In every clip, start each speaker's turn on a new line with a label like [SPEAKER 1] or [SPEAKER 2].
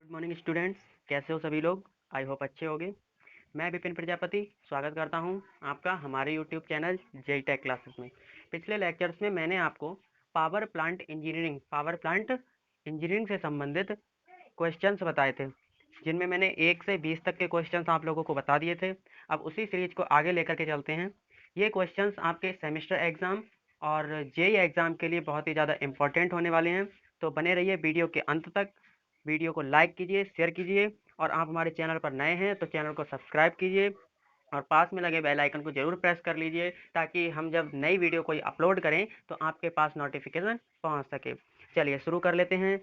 [SPEAKER 1] Good morning students, कैसे हो सभी लोग। आई होप अच्छे होगे। मैं विपिन प्रजापति स्वागत करता हूं आपका हमारे YouTube channel JE tech classes में। पिछले लेक्चर्स में मैंने आपको पावर प्लांट इंजीनियरिंग से संबंधित क्वेश्चंस बताए थे, जिनमें मैंने 1 से 20 तक के क्वेश्चंस आप लोगों को बता दिए थे। अब उसी सीरीज को आगे लेकर के चलते हैं। ये क्वेश्चंस आपके सेमेस्टर एग्ज़ाम और जेई एग्ज़ाम के लिए बहुत ही ज़्यादा इंपॉर्टेंट होने वाले हैं, तो बने रहिए वीडियो के अंत तक। वीडियो को लाइक कीजिए, शेयर कीजिए, और आप हमारे चैनल पर नए हैं तो चैनल को सब्सक्राइब कीजिए और पास में लगे बेल आइकन को जरूर प्रेस कर लीजिए, ताकि हम जब नई वीडियो कोई अपलोड करें तो आपके पास नोटिफिकेशन पहुंच सके। चलिए शुरू कर लेते हैं।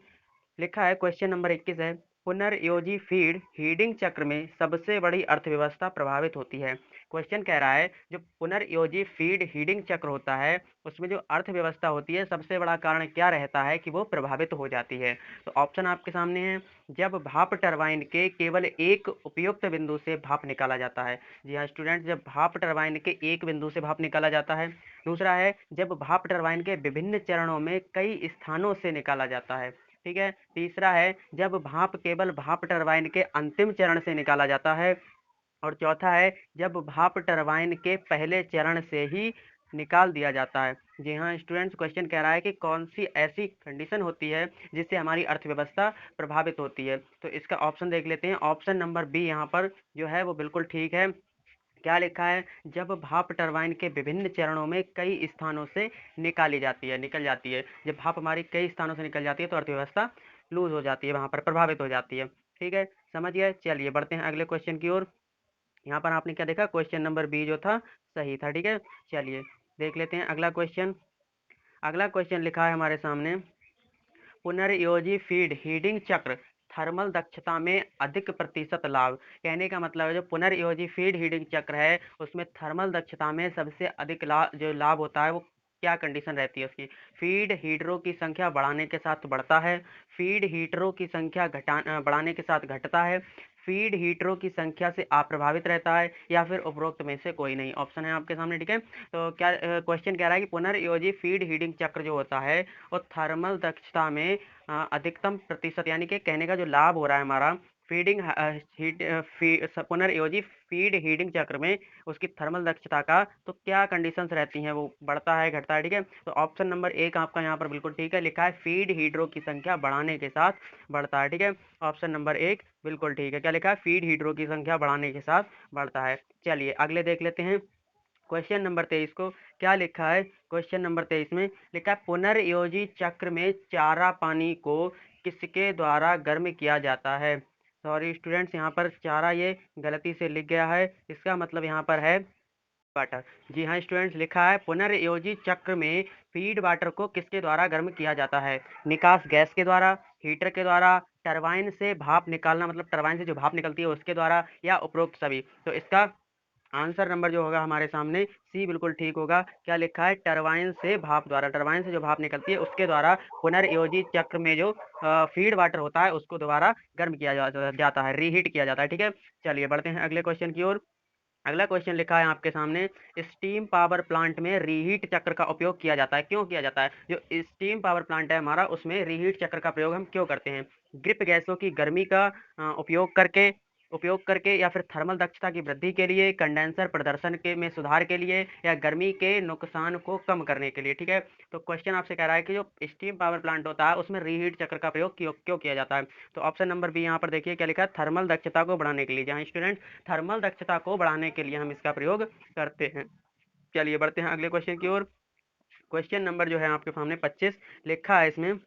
[SPEAKER 1] लिखा है, क्वेश्चन नंबर 21 है, पुनर्योजी फीड हीडिंग चक्र में सबसे बड़ी अर्थव्यवस्था प्रभावित होती है। क्वेश्चन कह रहा है, जो पुनर्योजी फीड हीडिंग चक्र होता है उसमें जो अर्थव्यवस्था होती है, सबसे बड़ा कारण क्या रहता है कि वो प्रभावित हो जाती है। तो ऑप्शन आपके सामने है। जब भाप टरबाइन के केवल एक उपयुक्त बिंदु से भाप निकाला जाता है। जी हाँ स्टूडेंट, जब भाप टरबाइन के एक बिंदु से भाप निकाला जाता है। दूसरा है, जब भाप टरबाइन के विभिन्न चरणों में कई स्थानों से निकाला जाता है। ठीक है। तीसरा है, जब भाप केवल भाप टरबाइन के अंतिम चरण से निकाला जाता है। और चौथा है, जब भाप टरबाइन के पहले चरण से ही निकाल दिया जाता है। जी हाँ स्टूडेंट्स, क्वेश्चन कह रहा है कि कौन सी ऐसी कंडीशन होती है जिससे हमारी अर्थव्यवस्था प्रभावित होती है। तो इसका ऑप्शन देख लेते हैं। ऑप्शन नंबर बी यहाँ पर जो है वो बिल्कुल ठीक है। क्या लिखा है, जब भाप टरबाइन के विभिन्न चरणों में कई स्थानों से निकल जाती है। जब भाप हमारी कई स्थानों से निकल जाती है तो अर्थव्यवस्था लूज हो जाती है, वहां पर प्रभावित हो जाती है। ठीक है, समझ गए। चलिए बढ़ते हैं अगले क्वेश्चन की ओर। यहाँ पर आपने क्या देखा, क्वेश्चन नंबर बी जो था सही था। ठीक है, चलिए देख लेते हैं अगला क्वेश्चन। अगला क्वेश्चन लिखा है हमारे सामने, पुनर्योजी फीड हीटिंग चक्र थर्मल दक्षता में अधिक प्रतिशत लाभ। कहने का मतलब है, जो पुनर्योजी फीड हीटिंग चक्र है उसमें थर्मल दक्षता में सबसे अधिक जो लाभ होता है वो क्या कंडीशन रहती है उसकी। फीड हीटरों की संख्या बढ़ाने के साथ बढ़ता है, फीड हीटरों की संख्या बढ़ाने के साथ घटता है, फीड हीटरों की संख्या से अप्रभावित रहता है, या फिर उपरोक्त में से कोई नहीं। ऑप्शन है आपके सामने। ठीक है, तो क्या क्वेश्चन कह रहा है कि पुनर्योजी फीड हीटिंग चक्र जो होता है और थर्मल दक्षता में अधिकतम प्रतिशत, यानी कि कहने का जो लाभ हो रहा है हमारा फीडिंग हीट पुनर्योजी फीड हीटिंग चक्र में उसकी थर्मल दक्षता का तो क्या कंडीशंस रहती हैं, वो बढ़ता है घटता है। ठीक है, तो ऑप्शन नंबर एक आपका यहाँ पर बिल्कुल ठीक है। लिखा है फीड हीटरों की संख्या बढ़ाने के साथ बढ़ता है। ठीक है, ऑप्शन नंबर एक बिल्कुल ठीक है। क्या लिखा है, फीड हीटरों की संख्या बढ़ाने के साथ बढ़ता है। चलिए अगले देख लेते हैं क्वेश्चन नंबर 23 को। क्या लिखा है, क्वेश्चन नंबर 23 में लिखा है, पुनर्योजी चक्र में चारा पानी को किसके द्वारा गर्म किया जाता है। सॉरी स्टूडेंट्स, यहाँ पर चारा ये गलती से लिख गया है, इसका मतलब यहाँ पर है वाटर। जी हाँ स्टूडेंट्स, लिखा है पुनर्योजी चक्र में फीड वाटर को किसके द्वारा गर्म किया जाता है। निकास गैस के द्वारा, हीटर के द्वारा, टरबाइन से भाप निकालना मतलब टरबाइन से जो भाप निकलती है उसके द्वारा, या उपरोक्त सभी। तो इसका आंसर नंबर जो होगा हमारे सामने सी बिल्कुल ठीक होगा। क्या लिखा है, टरबाइन से भाप द्वारा, टरबाइन से जो भाप निकलती है उसके द्वारा पुनर्योजी चक्र में जो फीड वाटर होता है उसको दोबारा गर्म किया जाता है, रीहीट किया जाता है। ठीक है, चलिए बढ़ते हैं अगले क्वेश्चन की ओर। अगला क्वेश्चन लिखा है आपके सामने, स्टीम पावर प्लांट में रीहीट चक्र का उपयोग किया जाता है। क्यों किया जाता है, जो स्टीम पावर प्लांट है हमारा उसमें रीहीट चक्र का प्रयोग हम क्यों करते हैं। ड्रिप गैसों की गर्मी का उपयोग करके या फिर थर्मल दक्षता की वृद्धि के लिए, कंडेंसर प्रदर्शन के में सुधार के लिए, या गर्मी के नुकसान को कम करने के लिए। ठीक है, तो क्वेश्चन आपसे कह रहा है कि जो स्टीम पावर प्लांट होता है उसमें रीहीट चक्र का प्रयोग क्यों किया जाता है। तो ऑप्शन नंबर बी यहाँ पर देखिए क्या लिखा है, थर्मल दक्षता को बढ़ाने के लिए। जहाँ स्टूडेंट थर्मल दक्षता को बढ़ाने के लिए हम इसका प्रयोग करते हैं। चलिए बढ़ते हैं अगले क्वेश्चन की ओर। क्वेश्चन नंबर जो है आपके सामने 25 लिखा है। इसमें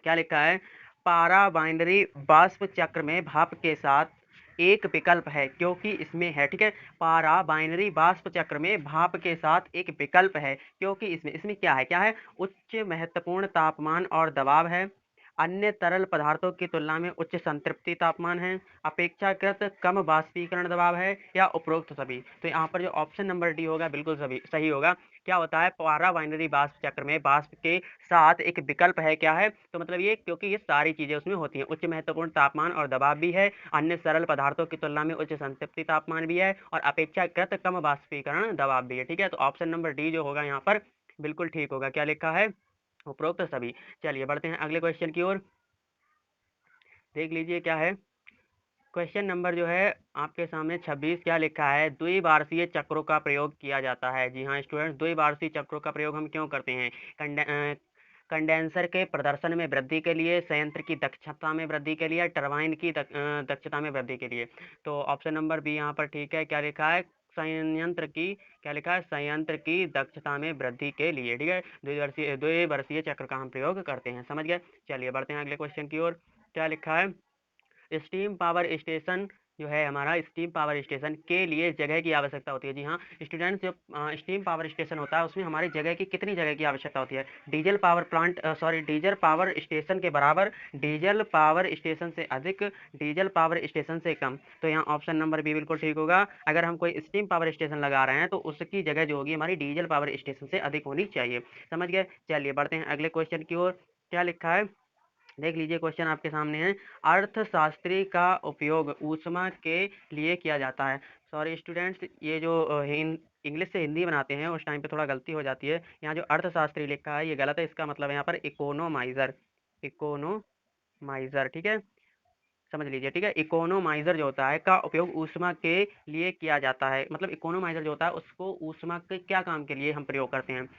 [SPEAKER 1] क्या लिखा है, पारा बाइनरी वाष्प चक्र में भाप के साथ एक विकल्प है क्योंकि इसमें है। ठीक है, पारा बाइनरी वाष्प चक्र में भाप के साथ एक विकल्प है क्योंकि इसमें इसमें क्या है उच्च महत्वपूर्ण तापमान और दबाव है, अन्य तरल पदार्थों की तुलना में उच्च संतृप्ति तापमान है, अपेक्षाकृत कम वाष्पीकरण दबाव है, या उपरोक्त सभी। तो यहाँ पर जो ऑप्शन नंबर डी होगा बिल्कुल सभी सही होगा। क्या होता है, पारा बाइनरी वाष्प चक्र में वाष्प के साथ एक विकल्प है। क्या है, तो मतलब ये क्योंकि ये सारी चीजें उसमें होती हैं, उच्च महत्वपूर्ण तापमान और दबाव भी है, अन्य सरल पदार्थों की तुलना में उच्च संतृप्ति तापमान भी है, और अपेक्षाकृत कम वाष्पीकरण दबाव भी है। ठीक है, तो ऑप्शन नंबर डी जो होगा यहाँ पर बिल्कुल ठीक होगा। क्या लिखा है, उपरोक्त सभी। चलिए बढ़ते हैं अगले क्वेश्चन की ओर। देख लीजिए क्या है क्वेश्चन नंबर जो है आपके सामने 26 क्या लिखा है, द्विवार्षीय चक्रों का प्रयोग किया जाता है। जी हाँ स्टूडेंट्स, द्विवार्षीय चक्रों का प्रयोग हम क्यों करते हैं? कंडेंसर के प्रदर्शन में वृद्धि के लिए, संयंत्र की दक्षता में वृद्धि के लिए, टरबाइन की दक्षता में वृद्धि के लिए। तो ऑप्शन नंबर बी यहाँ पर ठीक है। क्या लिखा है? संयंत्र की, क्या लिखा है? संयंत्र की दक्षता में वृद्धि के लिए। ठीक है, द्विवर्षीय चक्र का हम प्रयोग करते हैं। समझ गए? चलिए बढ़ते हैं अगले क्वेश्चन की ओर। क्या लिखा है? स्टीम पावर स्टेशन जो है हमारा, स्टीम पावर स्टेशन के लिए जगह की आवश्यकता होती है। जी हाँ स्टूडेंट्स, जो स्टीम पावर स्टेशन होता है उसमें हमारी जगह की कितनी जगह की आवश्यकता होती है? Diesel power plant diesel power station के बराबर, डीजल पावर स्टेशन से अधिक, डीजल पावर स्टेशन से कम। तो यहाँ ऑप्शन नंबर बी बिल्कुल ठीक होगा। अगर हम कोई स्टीम पावर स्टेशन लगा रहे हैं तो उसकी जगह जो होगी हमारी डीजल पावर स्टेशन से अधिक होनी चाहिए। समझ गए? चलिए बढ़ते हैं अगले क्वेश्चन की ओर। क्या लिखा है? देख लीजिए क्वेश्चन आपके सामने है। अर्थशास्त्री का उपयोग ऊष्मा के लिए किया जाता है। सॉरी स्टूडेंट्स, ये जो इंग्लिश से हिंदी बनाते हैं उस टाइम पे थोड़ा गलती हो जाती है। यहाँ जो अर्थशास्त्री लिखा है ये गलत है, इसका मतलब है यहाँ पर इकोनोमाइजर। इकोनोमाइजर, ठीक है, समझ लीजिए। ठीक है, इकोनोमाइजर जो होता है का उपयोग ऊष्मा के लिए किया जाता है। मतलब इकोनोमाइजर जो होता है उसको ऊष्मा के क्या काम के लिए हम प्रयोग करते हैं?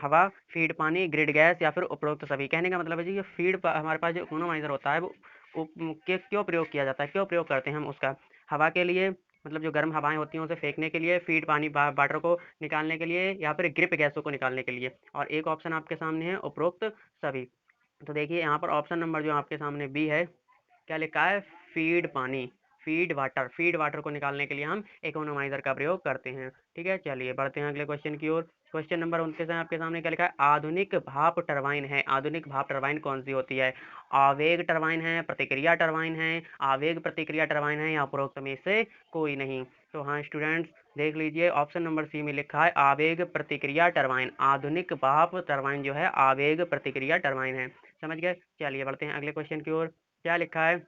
[SPEAKER 1] हवा, फीड पानी, ग्रिड गैस या फिर उपरोक्त सभी। कहने का मतलब है जी, ये हमारे पास जो इकोनोमाइजर होता है वो क्यों प्रयोग किया जाता है, क्यों प्रयोग करते हैं हम उसका? हवा के लिए, मतलब जो गर्म हवाएं होती हैं उसे फेंकने के लिए, फीड पानी वाटर को निकालने के लिए, या फिर ग्रिप गैसों को निकालने के लिए। और एक ऑप्शन आपके सामने है उपरोक्त सभी। तो देखिए यहाँ पर ऑप्शन नंबर जो आपके सामने बी है। क्या लिखा है? फीड पानी, फीड वाटर को निकालने के लिए हम इकोनोमाइजर का प्रयोग करते हैं। ठीक है, चलिए बढ़ते हैं अगले क्वेश्चन की ओर। क्वेश्चन नंबर 29 है आपके सामने। क्या लिखा है? आधुनिक भाप टरबाइन है। आधुनिक भाप टरबाइन कौन सी होती है? आवेग टरबाइन है, प्रतिक्रिया टरबाइन है, आवेग प्रतिक्रिया टरबाइन है, या उपरोक्त में से कोई नहीं। तो हाँ स्टूडेंट्स, देख लीजिए ऑप्शन नंबर सी में लिखा है आवेग प्रतिक्रिया टरबाइन। आधुनिक भाप टरबाइन जो है आवेग प्रतिक्रिया टरबाइन है। समझ गए? चलिए बढ़ते हैं अगले क्वेश्चन की ओर। क्या लिखा है?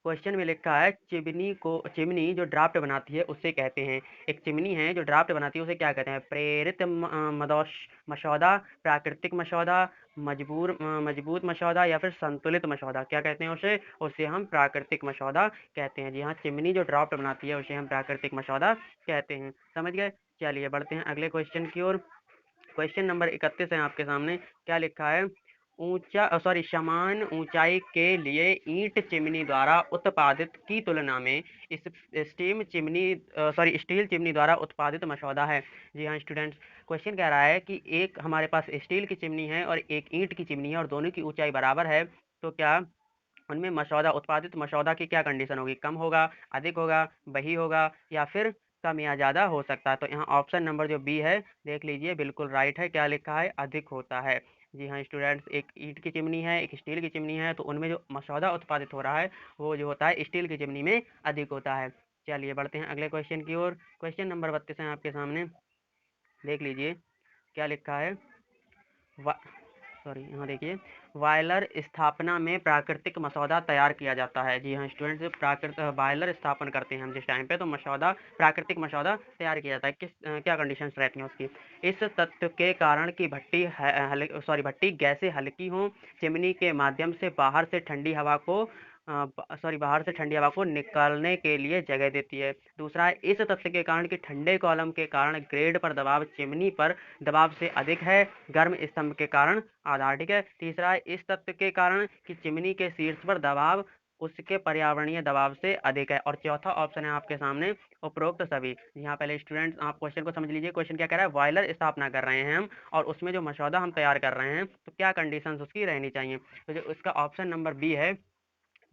[SPEAKER 1] क्वेश्चन में लिखा है चिमनी जो ड्राफ्ट बनाती है उसे कहते हैं। एक चिमनी है जो ड्राफ्ट बनाती है उसे क्या कहते हैं? प्रेरित मदोश मसौदा, प्राकृतिक मसौदा, मजबूत मसौदा, या फिर संतुलित मसौदा। क्या कहते हैं उसे? उसे हम प्राकृतिक मसौदा कहते हैं। जी हाँ, चिमनी जो ड्राफ्ट बनाती है उसे हम प्राकृतिक मसौदा कहते हैं। समझ गए? चलिए बढ़ते हैं अगले क्वेश्चन की ओर। क्वेश्चन नंबर 31 है आपके सामने। क्या लिखा है? समान ऊंचाई के लिए ईंट चिमनी द्वारा उत्पादित की तुलना में इस स्टील चिमनी द्वारा उत्पादित मसौदा है। जी हाँ स्टूडेंट्स, क्वेश्चन कह रहा है कि एक हमारे पास स्टील की चिमनी है और एक ईंट की चिमनी है और दोनों की ऊंचाई बराबर है। तो क्या उनमें उत्पादित मसौदा की क्या कंडीशन होगी? कम होगा, अधिक होगा, वही होगा, या फिर कम या ज़्यादा हो सकता है? तो यहाँ ऑप्शन नंबर जो बी है देख लीजिए बिल्कुल राइट है। क्या लिखा है? अधिक होता है। जी हाँ स्टूडेंट्स, एक ईंट की चिमनी है, एक स्टील की चिमनी है, तो उनमें जो मसौदा उत्पादित हो रहा है वो जो होता है स्टील की चिमनी में अधिक होता है। चलिए बढ़ते हैं अगले क्वेश्चन की ओर। क्वेश्चन नंबर 32 है आपके सामने। देख लीजिए क्या लिखा है। यहाँ देखिए, बॉयलर स्थापना में प्राकृतिक मसौदा तैयार किया जाता है। जी हाँ स्टूडेंट्स, बॉयलर स्थापन करते हैं हम जिस टाइम पे, तो प्राकृतिक मसौदा तैयार किया जाता है। क्या कंडीशंस रहती हैं उसकी? इस तथ्य के कारण कि भट्टी गैसें हल्की हों, चिमनी के माध्यम से बाहर से ठंडी हवा को निकालने के लिए जगह देती है। दूसरा है, इस तथ्य के कारण कि ठंडे कॉलम के कारण ग्रेड पर दबाव चिमनी पर दबाव से अधिक है, गर्म स्तंभ के कारण आधार। ठीक है, तीसरा है, इस तथ्य के कारण कि चिमनी के शीर्ष पर दबाव उसके पर्यावरणीय दबाव से अधिक है। और चौथा ऑप्शन है आपके सामने उपरोक्त सभी। यहाँ पहले स्टूडेंट्स आप क्वेश्चन को समझ लीजिए। क्वेश्चन क्या कह रहा है? बॉयलर स्थापना कर रहे हैं हम और उसमें जो मसौदा हम तैयार कर रहे हैं तो क्या कंडीशंस उसकी रहनी चाहिए? तो जो उसका ऑप्शन नंबर बी है,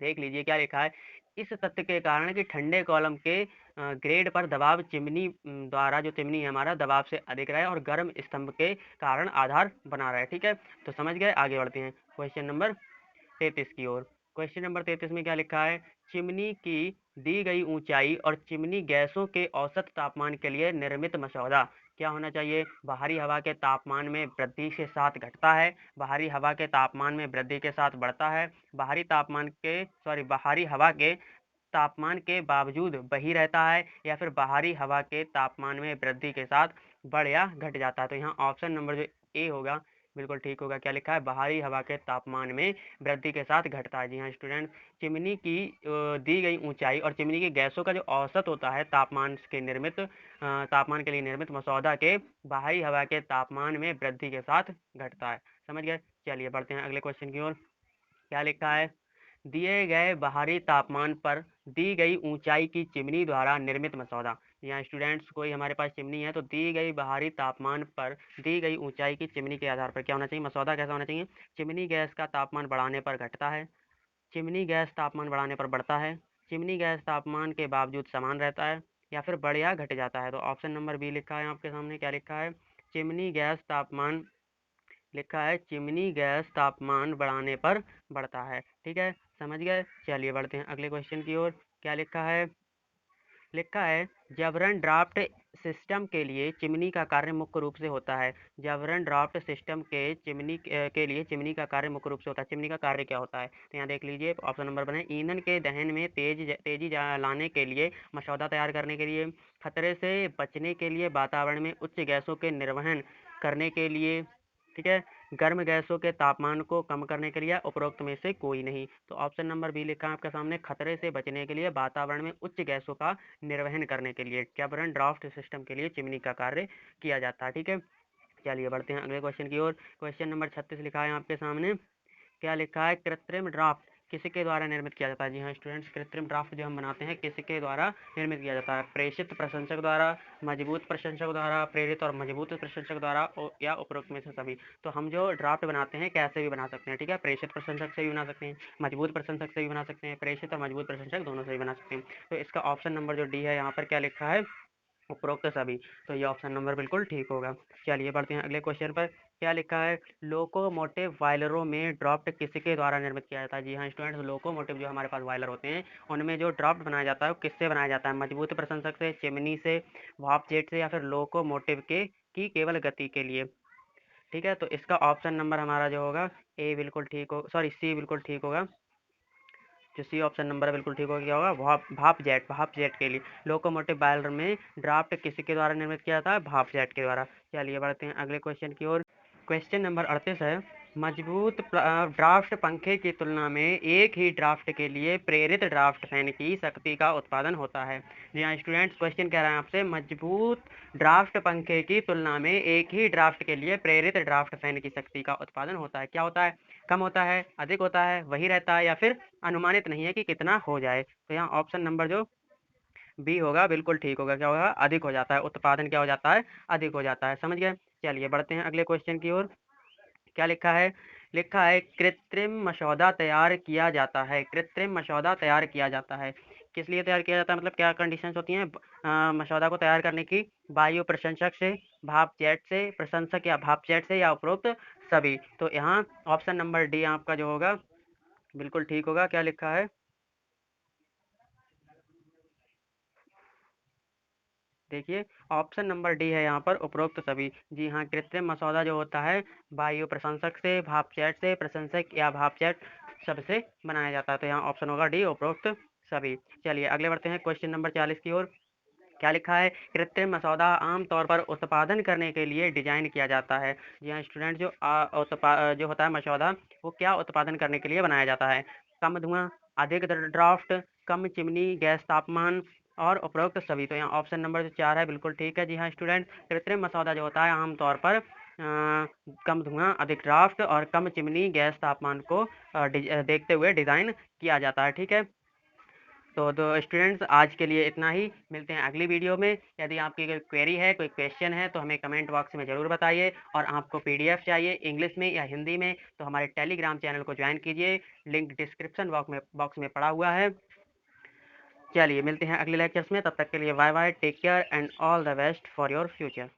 [SPEAKER 1] देख लीजिए क्या लिखा है। इस तथ्य के कारण कि ठंडे कॉलम के ग्रेड पर दबाव चिमनी द्वारा जो चिमनी है हमारा दबाव से अधिक रहे और गर्म स्तंभ के कारण आधार बना रहे। ठीक है, तो समझ गए? आगे बढ़ते हैं क्वेश्चन नंबर 33 की ओर। क्वेश्चन नंबर 33 में क्या लिखा है? चिमनी की दी गई ऊंचाई और चिमनी गैसों के औसत तापमान के लिए निर्मित मसौदा क्या होना चाहिए? बाहरी हवा के तापमान में वृद्धि के साथ घटता है, बाहरी हवा के तापमान में वृद्धि के साथ बढ़ता है, बाहरी हवा के तापमान के बावजूद वही रहता है, या फिर बाहरी हवा के तापमान में वृद्धि के साथ बढ़ या घट जाता है। तो यहाँ ऑप्शन नंबर जो ए होगा बिल्कुल ठीक होगा। क्या लिखा है? बाहरी हवा के तापमान में वृद्धि के साथ घटता है। जी हाँ स्टूडेंट, चिमनी की दी गई ऊंचाई और चिमनी की गैसों का जो औसत होता है तापमान के लिए निर्मित मसौदा के बाहरी हवा के तापमान में वृद्धि के साथ घटता है। समझ गए? चलिए बढ़ते हैं अगले क्वेश्चन की ओर। क्या लिखा है? दिए गए बाहरी तापमान पर दी गई ऊंचाई की चिमनी द्वारा निर्मित मसौदा। यहाँ स्टूडेंट्स, कोई हमारे पास चिमनी है तो दी गई बाहरी तापमान पर दी गई ऊंचाई की चिमनी के आधार पर क्या होना चाहिए? मसौदा कैसा होना चाहिए? चिमनी गैस का तापमान बढ़ाने पर घटता है, चिमनी गैस तापमान बढ़ाने पर बढ़ता है, चिमनी गैस तापमान के बावजूद समान रहता है, या फिर बढ़ या घट जाता है। तो ऑप्शन नंबर बी लिखा है आपके सामने। क्या लिखा है? चिमनी गैस तापमान, लिखा है चिमनी गैस तापमान बढ़ाने पर बढ़ता है। ठीक है, समझ गए? चलिए बढ़ते हैं अगले क्वेश्चन की ओर। क्या लिखा है? लिखा है जबरन ड्राफ्ट सिस्टम के लिए चिमनी का कार्य मुख्य रूप से होता है। जबरन ड्राफ्ट सिस्टम के लिए चिमनी का कार्य मुख्य रूप से होता है। चिमनी का कार्य क्या होता है? तो यहाँ देख लीजिए, ऑप्शन नंबर बने ईंधन के दहन में तेजी लाने के लिए, मसौदा तैयार करने के लिए, खतरे से बचने के लिए, वातावरण में उच्च गैसों के निर्वहन करने के लिए, ठीक है, गर्म गैसों के तापमान को कम करने के लिए, उपरोक्त में से कोई नहीं। तो ऑप्शन नंबर बी लिखा है आपके सामने, खतरे से बचने के लिए, वातावरण में उच्च गैसों का निर्वहन करने के लिए, कैबरन ड्राफ्ट सिस्टम के लिए चिमनी का कार्य किया जाता है। ठीक है, चलिए बढ़ते हैं अगले क्वेश्चन की ओर। क्वेश्चन नंबर 36 लिखा है आपके सामने। क्या लिखा है? कृत्रिम ड्राफ्ट किसके द्वारा निर्मित किया जाता है? जी हाँ स्टूडेंट्स, कृत्रिम ड्राफ्ट जो हम बनाते हैं किसके द्वारा निर्मित किया जाता है? प्रेषित प्रशंसक द्वारा, मजबूत प्रशंसक द्वारा, प्रेरित और मजबूत प्रशंसक द्वारा, या उपरोक्त में से सभी। तो हम जो ड्राफ्ट बनाते हैं कैसे भी बना सकते हैं। ठीक है, प्रेषित प्रशंसक से भी बना सकते हैं, मजबूत प्रशंसक से भी बना सकते हैं, प्रेषित और मजबूत प्रशंसक दोनों से भी बना सकते हैं। तो इसका ऑप्शन नंबर जो डी है यहाँ पर क्या लिखा है? उपरोक्त सभी। तो ये ऑप्शन नंबर बिल्कुल ठीक होगा। चलिए बढ़ते हैं अगले क्वेश्चन पर। क्या लिखा है? लोकोमोटिव बॉयलरों में ड्राफ्ट किसके द्वारा निर्मित किया जाता है? जी हाँ स्टूडेंट्स, लोकोमोटिव जो हमारे पास बॉयलर होते हैं उनमें जो ड्राफ्ट बनाया जाता है वो किससे बनाया जाता है? मजबूत प्रशंसक से, चिमनी से, भाप जेट से, या फिर लोकोमोटिव के की केवल गति के लिए। ठीक है, तो इसका ऑप्शन नंबर हमारा जो होगा ए बिल्कुल ठीक हो, सॉरी सी बिल्कुल ठीक होगा। जो सी ऑप्शन नंबर है बिल्कुल ठीक होगा। क्या होगा? भाप जेट के लिए लोकोमोटिव बॉयलर में ड्राफ्ट किसके द्वारा निर्मित किया जाता है? भाप जेट के द्वारा। चलिए बढ़ते हैं अगले क्वेश्चन की ओर। क्वेश्चन नंबर 38 है, मजबूत ड्राफ्ट पंखे की तुलना में एक ही ड्राफ्ट के लिए प्रेरित ड्राफ्ट फैन की शक्ति का उत्पादन होता है। जी हाँ स्टूडेंट्स, क्वेश्चन कह रहा है आपसे, मजबूत ड्राफ्ट पंखे की तुलना में एक ही ड्राफ्ट के लिए प्रेरित ड्राफ्ट फैन की शक्ति का उत्पादन होता है। क्या होता है? कम होता है, अधिक होता है, वही रहता है, या फिर अनुमानित नहीं है कि कितना हो जाए। तो यहाँ ऑप्शन नंबर जो बी होगा बिल्कुल ठीक होगा। क्या होगा? अधिक हो जाता है, उत्पादन क्या हो जाता है? अधिक हो जाता है। समझ गए? चलिए बढ़ते हैं अगले क्वेश्चन की ओर। क्या लिखा है? लिखा है कृत्रिम मसौदा तैयार किया जाता है। कृत्रिम मसौदा तैयार किया जाता है किस लिए तैयार किया जाता है? मतलब क्या कंडीशंस होती हैं मसौदा को तैयार करने की? वायु प्रशंसक से, भाप जेट से, प्रशंसक या भाप जेट से, या उपरोक्त सभी। तो यहाँ ऑप्शन नंबर डी आपका जो होगा बिल्कुल ठीक होगा। क्या लिखा है? देखिए, ऑप्शन नंबर डी है यहाँ पर, उपरोक्त सभी। जी हाँ, कृत्रिम मसौदा जो होता है वायु प्रशंसक से, भाप जेट से, प्रशंसक या भाप जेट सबसे बनाया जाता है। तो यहाँ ऑप्शन होगा डी, उपरोक्त सभी। चलिए अगले बढ़ते हैं क्वेश्चन नंबर 40 की ओर। क्या लिखा है? कृत्रिम मसौदा आमतौर पर उत्पादन करने के लिए डिजाइन किया जाता है। जी हाँ स्टूडेंट, जो होता है मसौदा, वो क्या उत्पादन करने के लिए बनाया जाता है? कम धुआं, अधिक ड्राफ्ट, कम चिमनी गैस तापमान, और उपरोक्त सभी। तो यहाँ ऑप्शन नंबर जो 4 है बिल्कुल ठीक है। जी हाँ स्टूडेंट, कृत्रिम मसौदा जो होता है आमतौर पर कम धुआं, अधिक ड्राफ्ट और कम चिमनी गैस तापमान को देखते हुए डिज़ाइन किया जाता है। ठीक है, तो स्टूडेंट्स आज के लिए इतना ही। मिलते हैं अगली वीडियो में। यदि आपकी कोई क्वेरी है, कोई क्वेश्चन है, तो हमें कमेंट बॉक्स में ज़रूर बताइए। और आपको पीडीएफ चाहिए इंग्लिश में या हिंदी में, तो हमारे टेलीग्राम चैनल को ज्वाइन कीजिए। लिंक डिस्क्रिप्शन बॉक्स में पड़ा हुआ है। चलिए मिलते हैं अगले लेक्चर्स में, तब तक के लिए bye bye, take care and all the best for your future.